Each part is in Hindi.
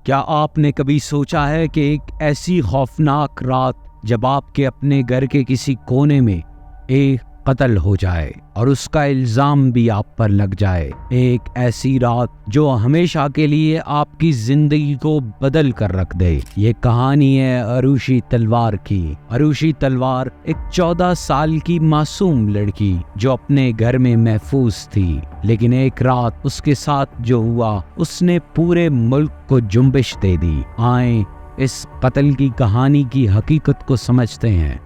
क्या आपने कभी सोचा है कि एक ऐसी खौफनाक रात जब आपके अपने घर के किसी कोने में एक कत्ल हो जाए और उसका इल्जाम भी आप पर लग जाए, एक ऐसी रात जो हमेशा के लिए आपकी जिंदगी को बदल कर रख दे। ये कहानी है अरुषि तलवार की। अरुषि तलवार एक 14 साल की मासूम लड़की जो अपने घर में महफूज थी, लेकिन एक रात उसके साथ जो हुआ उसने पूरे मुल्क को जुम्बिश दे दी। आए इस कत्ल की कहानी की हकीकत को समझते हैं।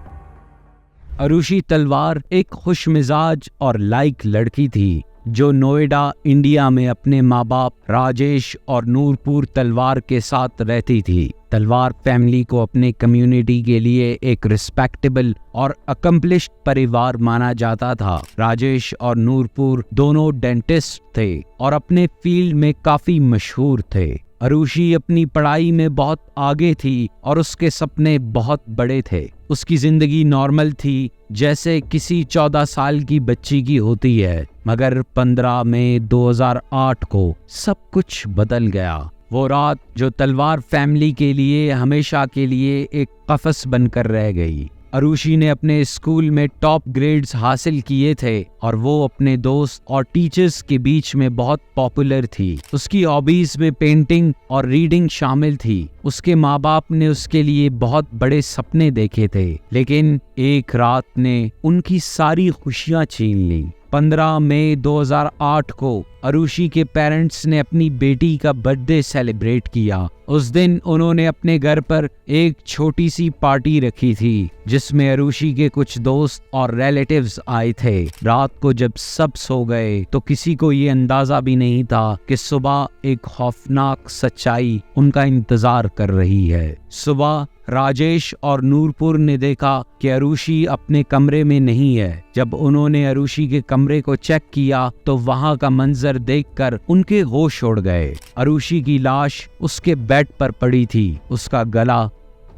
अरुषि तलवार एक खुशमिजाज और लाइक लड़की थी जो नोएडा इंडिया में अपने माँ बाप राजेश और नूरपुर तलवार के साथ रहती थी। तलवार फैमिली को अपने कम्युनिटी के लिए एक रिस्पेक्टेबल और अकम्प्लिश्ड परिवार माना जाता था। राजेश और नूरपुर दोनों डेंटिस्ट थे और अपने फील्ड में काफी मशहूर थे। अरुषि अपनी पढ़ाई में बहुत आगे थी और उसके सपने बहुत बड़े थे। उसकी जिंदगी नॉर्मल थी जैसे किसी 14 साल की बच्ची की होती है, मगर 15 मई 2008 को सब कुछ बदल गया। वो रात जो तलवार फैमिली के लिए हमेशा के लिए एक कफस बनकर रह गई। अरुषि ने अपने स्कूल में टॉप ग्रेड्स हासिल किए थे और वो अपने दोस्त और टीचर्स के बीच में बहुत पॉपुलर थी। उसकी हॉबीज में पेंटिंग और रीडिंग शामिल थी। उसके माँ बाप ने उसके लिए बहुत बड़े सपने देखे थे, लेकिन एक रात ने उनकी सारी खुशियां छीन ली। 15 मई 2008 को अरुषि के पेरेंट्स ने अपनी बेटी का बर्थडे सेलिब्रेट किया। उस दिन उन्होंने अपने घर पर एक छोटी सी पार्टी रखी थी जिसमें अरुषि के कुछ दोस्त और रिलेटिव्स आए थे। रात को जब सब सो गए तो किसी को ये अंदाजा भी नहीं था कि सुबह एक खौफनाक सच्चाई उनका इंतजार कर रही है। सुबह राजेश और नूरपुर ने देखा कि अरुषि अपने कमरे में नहीं है। जब उन्होंने अरुषि के कमरे को चेक किया तो वहां का मंजर देखकर उनके होश उड़ गए। अरुषि की लाश उसके बेड पर पड़ी थी, उसका गला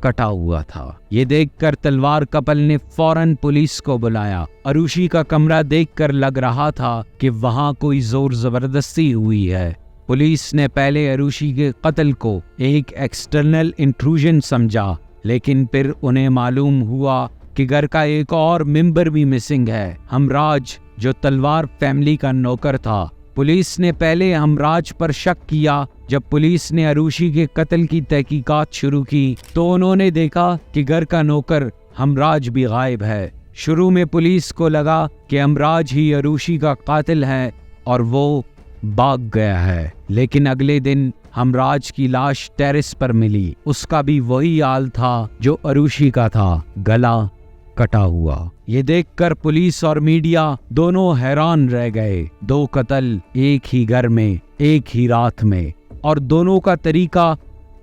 कटा हुआ था। ये देखकर तलवार कपल ने फौरन पुलिस को बुलाया। अरुषि का कमरा देखकर लग रहा था कि वहां कोई जोर जबरदस्ती हुई है। पुलिस ने पहले अरुषि के कत्ल को एक एक्सटर्नल इंट्रूजन समझा, लेकिन फिर उन्हें मालूम हुआ कि घर का एक और मेंबर भी मिसिंग है, हमराज, जो तलवार फैमिली का नौकर था। पुलिस ने पहले हमराज पर शक किया। जब पुलिस ने अरुषि के कत्ल की तहकीकात शुरू की तो उन्होंने देखा कि घर का नौकर हमराज भी गायब है। शुरू में पुलिस को लगा कि हमराज ही अरुषि का कातिल है और वो भाग गया है, लेकिन अगले दिन हमराज की लाश टेरेस पर मिली। उसका भी वही हाल था जो अरुषि का था, गला कटा हुआ। ये देखकर पुलिस और मीडिया दोनों हैरान रह गए। 2 कत्ल एक ही घर में, एक ही रात में, और दोनों का तरीका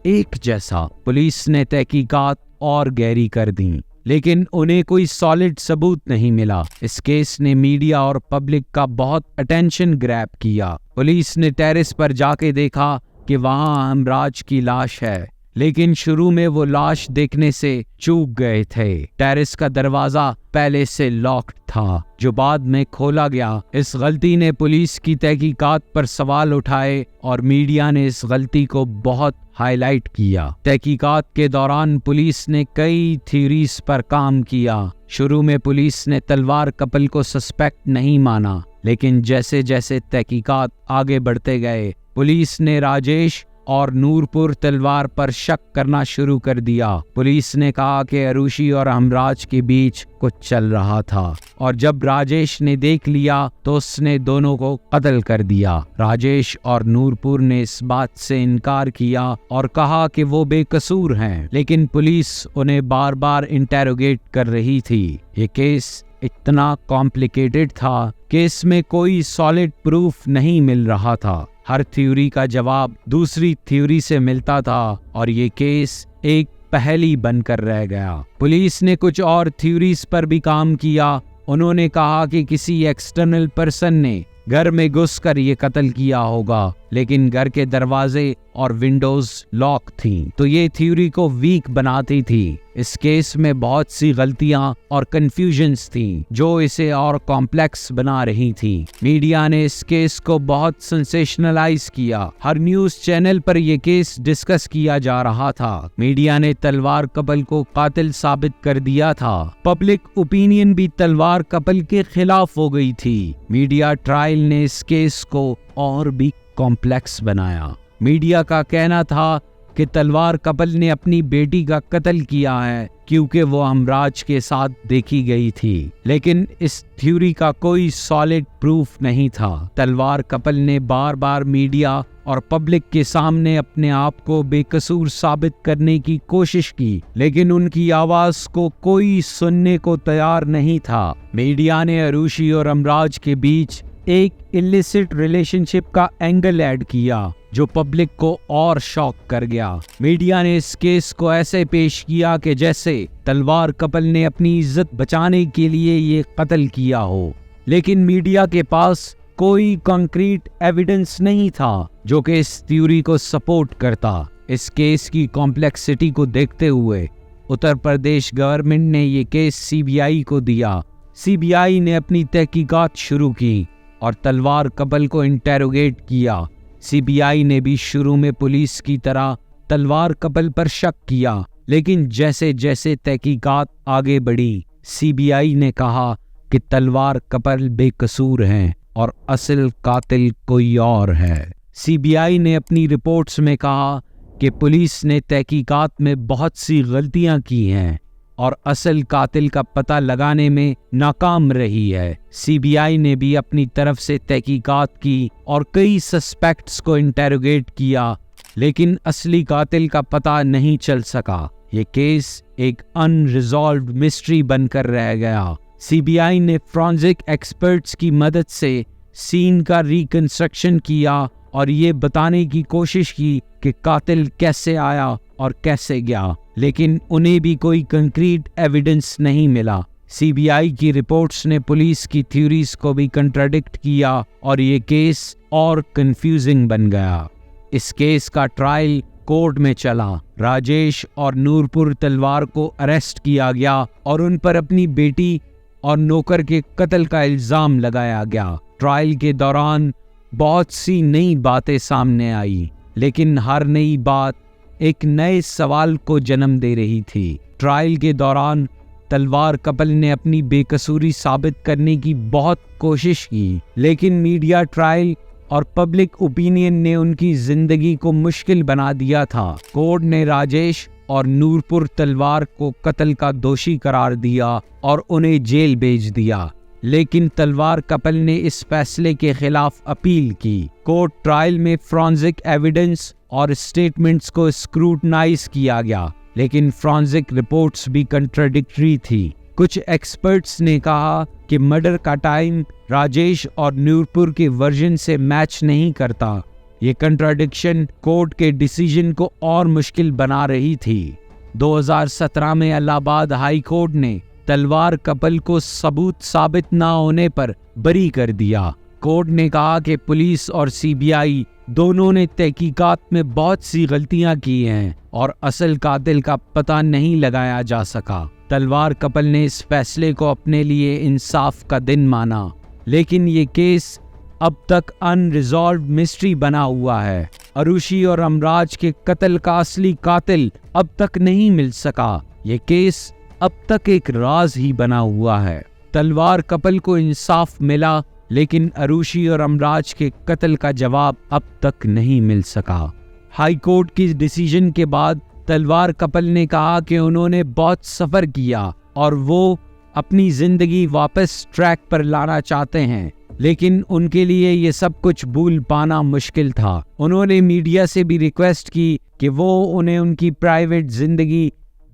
एक जैसा। पुलिस ने तहकीकात और गहरी कर दी, लेकिन उन्हें कोई सॉलिड सबूत नहीं मिला। इस केस ने मीडिया और पब्लिक का बहुत अटेंशन ग्रैब किया। पुलिस ने टेरेस पर जाके देखा कि वहां हमराज की लाश है, लेकिन शुरू में वो लाश देखने से चूक गए थे। टेरेस का दरवाजा पहले से लॉक्ड था, जो बाद में खोला गया। इस गलती ने पुलिस की तहकीकात पर सवाल उठाए और मीडिया ने इस गलती को बहुत हाईलाइट किया। तहकीकात के दौरान पुलिस ने कई थ्योरीज पर काम किया। शुरू में पुलिस ने तलवार कपल को सस्पेक्ट नहीं माना, लेकिन जैसे जैसे तहकीकात आगे बढ़ते गए, पुलिस ने राजेश और नूरपुर तलवार पर शक करना शुरू कर दिया। पुलिस ने कहा कि अरुषि और हमराज के बीच कुछ चल रहा था, और जब राजेश ने देख लिया तो उसने दोनों को कत्ल कर दिया। राजेश और नूरपुर ने इस बात से इनकार किया और कहा कि वो बेकसूर हैं, लेकिन पुलिस उन्हें बार बार इंटेरोगेट कर रही थी। ये केस इतना कॉम्प्लिकेटेड था कि इसमें कोई सॉलिड प्रूफ नहीं मिल रहा था। हर थ्योरी का जवाब दूसरी थ्योरी से मिलता था और ये केस एक पहेली बनकर रह गया। पुलिस ने कुछ और थ्योरीज पर भी काम किया। उन्होंने कहा कि किसी एक्सटर्नल पर्सन ने घर में घुसकर ये कत्ल किया होगा, लेकिन घर के दरवाजे और विंडोज लॉक थीं, तो ये थ्योरी को वीक बनाती थी। इस केस में बहुत सी गलतियां और कंफ्यूजन्स थीं जो इसे और कॉम्प्लेक्स बना रही थीं। मीडिया ने इस केस को बहुत सेंसेशनलाइज किया। हर न्यूज चैनल पर यह केस डिस्कस किया जा रहा था। मीडिया ने तलवार कपल को कातिल साबित कर दिया था। पब्लिक ओपिनियन भी तलवार कपल के खिलाफ हो गई थी। मीडिया ट्रायल ने इस केस को और भी कॉम्प्लेक्स बनाया। मीडिया का कहना था कि तलवार कपल ने अपनी बेटी का कत्ल किया है क्योंकि वो हमराज के साथ देखी गई थी, लेकिन इस थ्योरी का कोई सॉलिड प्रूफ नहीं था। तलवार कपल ने बार बार मीडिया और पब्लिक के सामने अपने आप को बेकसूर साबित करने की कोशिश की, लेकिन उनकी आवाज को कोई सुनने को तैयार नहीं था। मीडिया ने अरुषि और हमराज के बीच एक इलिसिट रिलेशनशिप का एंगल ऐड किया जो पब्लिक को और शॉक कर गया। मीडिया ने इस केस को ऐसे पेश किया कि जैसे तलवार कपल ने अपनी इज्जत बचाने के लिए ये कत्ल किया हो, लेकिन मीडिया के पास कोई कंक्रीट एविडेंस नहीं था जो कि इस थ्योरी को सपोर्ट करता। इस केस की कॉम्प्लेक्सिटी को देखते हुए उत्तर प्रदेश गवर्नमेंट ने ये केस सीबीआई को दिया। सीबीआई ने अपनी तहकीकात शुरू की और तलवार कपल को इंटेरोगेट किया। सीबीआई ने भी शुरू में पुलिस की तरह तलवार कपल पर शक किया, लेकिन जैसे जैसे तहकीकात आगे बढ़ी, सीबीआई ने कहा कि तलवार कपल बेकसूर हैं और असल कातिल कोई और है। सीबीआई ने अपनी रिपोर्ट्स में कहा कि पुलिस ने तहकीकात में बहुत सी गलतियां की हैं और असल कातिल का पता लगाने में नाकाम रही है। सीबीआई ने भी अपनी तरफ से तहकीकात की और कई सस्पेक्ट्स को इंटेरोगेट किया, लेकिन असली कातिल का पता नहीं चल सका। ये केस एक अनरिजॉल्व्ड मिस्ट्री बनकर रह गया। सीबीआई ने फॉरेंसिक एक्सपर्ट्स की मदद से सीन का रिकंस्ट्रक्शन किया और ये बताने की कोशिश की कि कातिल कैसे आया और कैसे गया, लेकिन उन्हें भी कोई कंक्रीट एविडेंस नहीं मिला। सीबीआई की रिपोर्ट्स ने पुलिस की थ्योरीज को भी कंट्राडिक्ट किया और ये केस और कंफ्यूजिंग बन गया। इस केस का ट्रायल कोर्ट में चला। राजेश और नूरपुर तलवार को अरेस्ट किया गया और उन पर अपनी बेटी और नौकर के कत्ल का इल्जाम लगाया गया। ट्रायल के दौरान बहुत सी नई बातें सामने आई, लेकिन हर नई बात एक नए सवाल को जन्म दे रही थी। ट्रायल के दौरान तलवार कपल ने अपनी बेकसूरी साबित करने की बहुत कोशिश की, लेकिन मीडिया ट्रायल और पब्लिक ओपिनियन ने उनकी जिंदगी को मुश्किल बना दिया था। कोर्ट ने राजेश और नूरपुर तलवार को कत्ल का दोषी करार दिया और उन्हें जेल भेज दिया, लेकिन तलवार कपल ने इस फैसले के खिलाफ अपील की। कोर्ट ट्रायल में फॉरेंसिक एविडेंस और स्टेटमेंट्स को स्क्रूटनाइज किया गया, लेकिन फॉरेंसिक रिपोर्ट्स भी कंट्राडिक्टरी थी। कुछ एक्सपर्ट्स ने कहा कि मर्डर का टाइम राजेश और नूरपुर के वर्जन से मैच नहीं करता। ये कंट्राडिक्शन कोर्ट के डिसीजन को और मुश्किल बना रही थी। 2017 में इलाहाबाद हाई कोर्ट ने तलवार कपल को सबूत साबित न होने पर बरी कर दिया। कोर्ट ने कहा कि पुलिस और सीबीआई दोनों ने तहकीकात में बहुत सी गलतियां की हैं और असल कातिल का पता नहीं लगाया जा सका। तलवार कपल ने इस फैसले को अपने लिए इंसाफ का दिन माना, लेकिन ये केस अब तक अनरिजॉल्व्ड मिस्ट्री बना हुआ है। अरुषि और हमराज के कत्ल का असली कातिल अब तक नहीं मिल सका। ये केस अब तक एक राज ही बना हुआ है। तलवार कपल को इंसाफ मिला, लेकिन अरुषि और हमराज के कत्ल का जवाब अब तक नहीं मिल सका। हाई कोर्ट की डिसीजन के बाद तलवार कपल ने कहा कि उन्होंने बहुत सफर किया और वो अपनी जिंदगी वापस ट्रैक पर लाना चाहते हैं, लेकिन उनके लिए ये सब कुछ भूल पाना मुश्किल था। उन्होंने मीडिया से भी रिक्वेस्ट की कि वो उन्हें उनकी प्राइवेट जिंदगी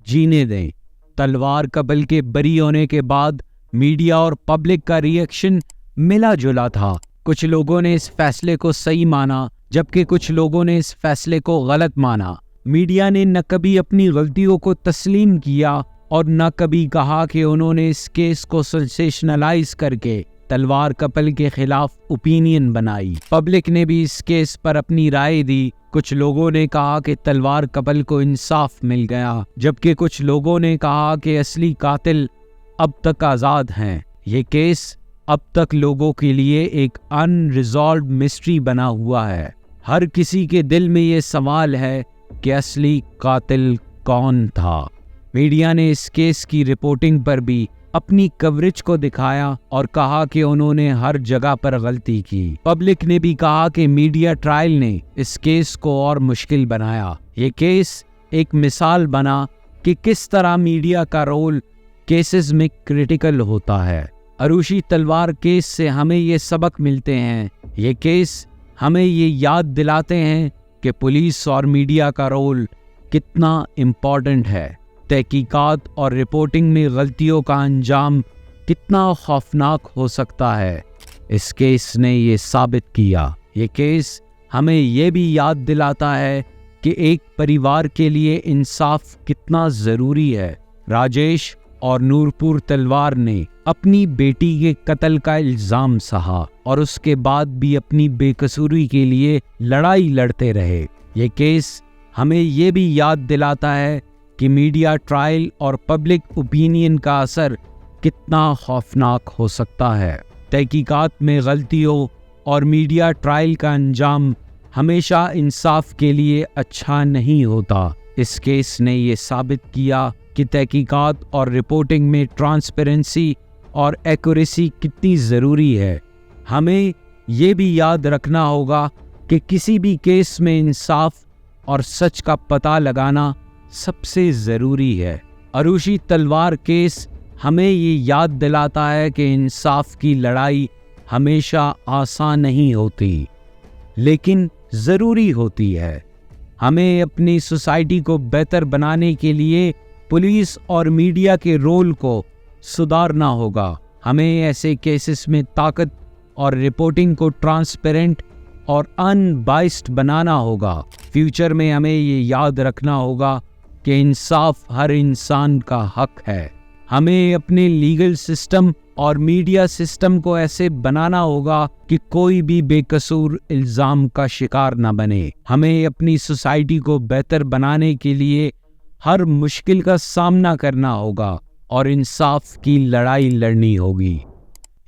जीने दें। तलवार कपल के बरी होने के बाद मीडिया और पब्लिक का रिएक्शन मिला जुला था। कुछ लोगों ने इस फैसले को सही माना, जबकि कुछ लोगों ने इस फैसले को गलत माना। मीडिया ने न कभी अपनी गलतियों को तस्लीम किया और न कभी कहा कि उन्होंने इस केस को सेंसेशनलाइज करके तलवार कपल के खिलाफ ओपिनियन बनाई। पब्लिक ने भी इस केस पर अपनी राय दी। कुछ लोगों ने कहा कि तलवार कपल को इंसाफ मिल गया, जबकि कुछ लोगों ने कहा कि असली कातिल अब तक आज़ाद हैं। ये केस अब तक लोगों के लिए एक अनरिजॉल्व्ड मिस्ट्री बना हुआ है। हर किसी के दिल में ये सवाल है कि असली कातिल कौन था। मीडिया ने इस केस की रिपोर्टिंग पर भी अपनी कवरेज को दिखाया और कहा कि उन्होंने हर जगह पर गलती की। पब्लिक ने भी कहा कि मीडिया ट्रायल ने इस केस को और मुश्किल बनाया। ये केस एक मिसाल बना कि किस तरह मीडिया का रोल केसेस में क्रिटिकल होता है। अरुषि तलवार केस से हमें ये सबक मिलते हैं। ये केस हमें ये याद दिलाते हैं कि पुलिस और मीडिया का रोल कितना इम्पोर्टेंट है। तहकीकात और रिपोर्टिंग में गलतियों का अंजाम कितना खौफनाक हो सकता है। इस केस ने ये साबित किया। ये केस हमें ये भी याद दिलाता है कि एक परिवार के लिए इंसाफ कितना ज़रूरी है। राजेश और नूरपुर तलवार ने अपनी बेटी के कत्ल का इल्ज़ाम सहा और उसके बाद भी अपनी बेकसूरी के लिए लड़ाई लड़ते रहे। ये केस हमें ये भी याद दिलाता है कि मीडिया ट्रायल और पब्लिक ओपिनियन का असर कितना खौफनाक हो सकता है। तहकीकात में गलतियों और मीडिया ट्रायल का अंजाम हमेशा इंसाफ के लिए अच्छा नहीं होता। इस केस ने ये साबित किया कि तहकीकात और रिपोर्टिंग में ट्रांसपेरेंसी और एक्यूरेसी कितनी ज़रूरी है। हमें ये भी याद रखना होगा कि किसी भी केस में इंसाफ और सच का पता लगाना सबसे ज़रूरी है। अरुषि तलवार केस हमें ये याद दिलाता है कि इंसाफ की लड़ाई हमेशा आसान नहीं होती, लेकिन ज़रूरी होती है। हमें अपनी सोसाइटी को बेहतर बनाने के लिए पुलिस और मीडिया के रोल को सुधारना होगा। हमें ऐसे केसेस में ताकत और रिपोर्टिंग को ट्रांसपेरेंट और अनबाइस्ड बनाना होगा। फ्यूचर में हमें ये याद रखना होगा कि इंसाफ हर इंसान का हक है। हमें अपने लीगल सिस्टम और मीडिया सिस्टम को ऐसे बनाना होगा कि कोई भी बेकसूर इल्ज़ाम का शिकार न बने। हमें अपनी सोसाइटी को बेहतर बनाने के लिए हर मुश्किल का सामना करना होगा और इंसाफ की लड़ाई लड़नी होगी।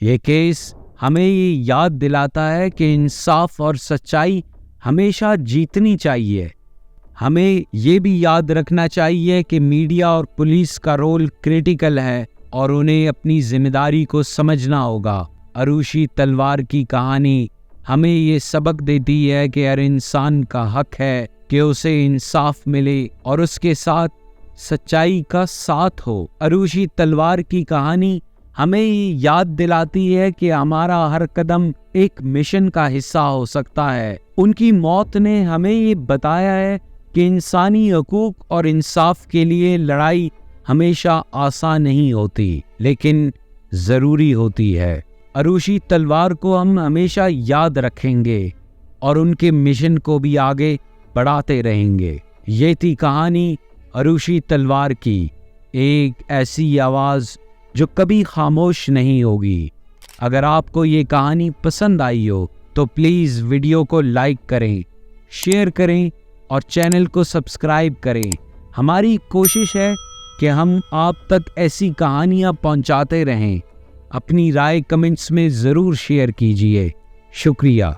ये केस हमें ये याद दिलाता है कि इंसाफ और सच्चाई हमेशा जीतनी चाहिए। हमें ये भी याद रखना चाहिए कि मीडिया और पुलिस का रोल क्रिटिकल है और उन्हें अपनी जिम्मेदारी को समझना होगा। अरुषि तलवार की कहानी हमें ये सबक देती है कि हर इंसान का हक है कि उसे इंसाफ मिले और उसके साथ सच्चाई का साथ हो। अरुषि तलवार की कहानी हमें ये याद दिलाती है कि हमारा हर कदम एक मिशन का हिस्सा हो सकता है। उनकी मौत ने हमें ये बताया है कि इंसानी हकूक और इंसाफ के लिए लड़ाई हमेशा आसान नहीं होती, लेकिन ज़रूरी होती है। अरुषि तलवार को हम हमेशा याद रखेंगे और उनके मिशन को भी आगे बढ़ाते रहेंगे। ये थी कहानी अरुषि तलवार की, एक ऐसी आवाज़ जो कभी खामोश नहीं होगी। अगर आपको ये कहानी पसंद आई हो तो प्लीज़ वीडियो को लाइक करें, शेयर करें और चैनल को सब्सक्राइब करें। हमारी कोशिश है कि हम आप तक ऐसी कहानियाँ पहुँचाते रहें। अपनी राय कमेंट्स में ज़रूर शेयर कीजिए। शुक्रिया।